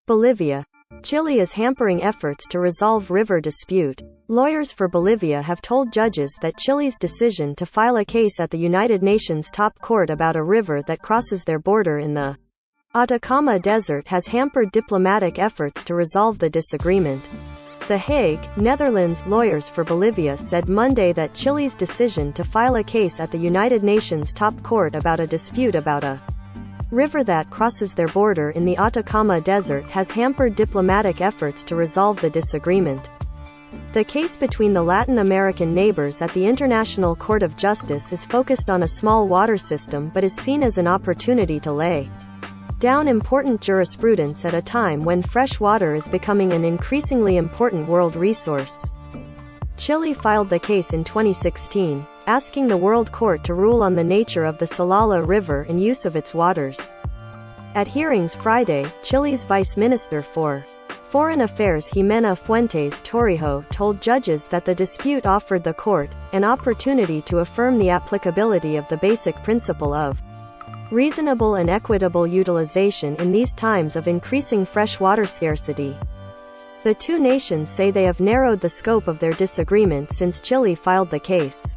Bolivia. Chile is hampering efforts to resolve river dispute. Lawyers for Bolivia have told judges that Chile's decision to file a case at the United Nations top court about a river that crosses their border in the Atacama Desert has hampered diplomatic efforts to resolve the disagreement. The Hague, Netherlands. Lawyers for Bolivia said Monday that Chile's decision to file a case at the United Nations top court about a dispute about a river that crosses their border in the Atacama Desert has hampered diplomatic efforts to resolve the disagreement. The case between the Latin American neighbors at the International Court of Justice is focused on a small water system but is seen as an opportunity to lay down important jurisprudence at a time when fresh water is becoming an increasingly important world resource. Chile filed the case in 2016, asking the World Court to rule on the nature of the Salala River and use of its waters. At hearings Friday, Chile's Vice Minister for Foreign Affairs Jimena Fuentes Torrijos told judges that the dispute offered the court an opportunity to affirm the applicability of the basic principle of reasonable and equitable utilization in these times of increasing fresh water scarcity. The two nations say they have narrowed the scope of their disagreement since Chile filed the case.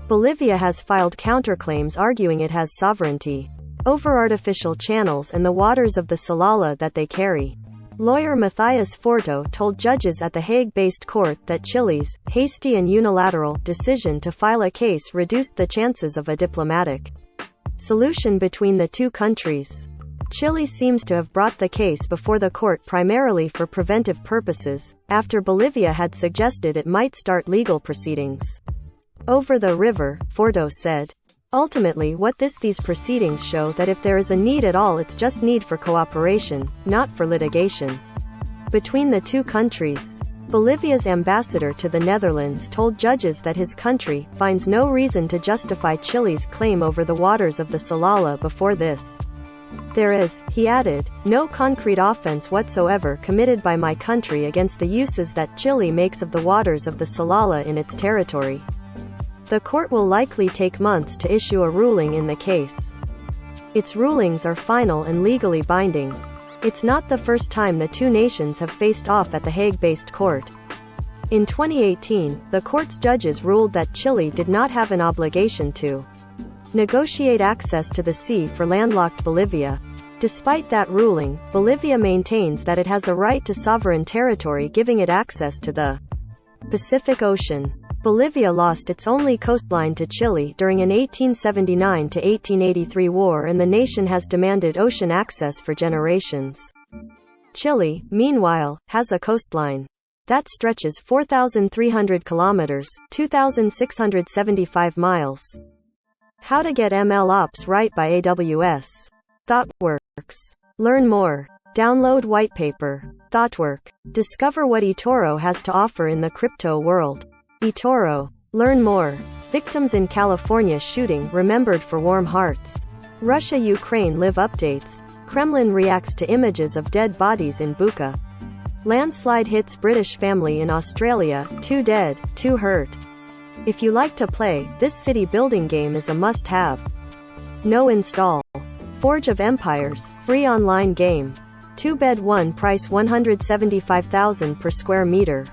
Bolivia has filed counterclaims arguing it has sovereignty over artificial channels and the waters of the Salala that they carry. Lawyer Matthias Forto told judges at the Hague-based court that Chile's hasty and unilateral decision to file a case reduced the chances of a diplomatic solution between the two countries. Chile seems to have brought the case before the court primarily for preventive purposes, after Bolivia had suggested it might start legal proceedings over the river, Forto said. Ultimately what these proceedings show that if there is a need at all it's just need for cooperation, not for litigation between the two countries. Bolivia's ambassador to the Netherlands told judges that his country finds no reason to justify Chile's claim over the waters of the Salala before this. There is, he added, no concrete offense whatsoever committed by my country against the uses that Chile makes of the waters of the Salala in its territory. The court will likely take months to issue a ruling in the case. Its rulings are final and legally binding. It's not the first time the two nations have faced off at the Hague-based court. In 2018, the court's judges ruled that Chile did not have an obligation to negotiate access to the sea for landlocked Bolivia. Despite that ruling, Bolivia maintains that it has a right to sovereign territory giving it access to the Pacific Ocean. Bolivia lost its only coastline to Chile during an 1879–1883 war and the nation has demanded ocean access for generations. Chile, meanwhile, has a coastline that stretches 4,300 kilometers, 2,675 miles. How to get MLOps right by AWS. ThoughtWorks. Learn more. Download whitepaper. ThoughtWork. Discover what eToro has to offer in the crypto world. eToro. Learn more. Victims in California shooting remembered for warm hearts. Russia-Ukraine live updates. Kremlin reacts to images of dead bodies in Bucha. Landslide hits British family in Australia, 2 dead, 2 hurt. If you like to play, this city building game is a must-have. No install. Forge of Empires, free online game. 2-bed 1 price $175,000 per square meter.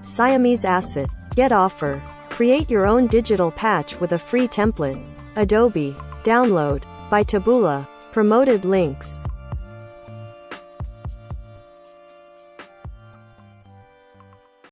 Siamese asset. Get offer. Create your own digital patch with a free template. Adobe. Download. By Taboola. Promoted links.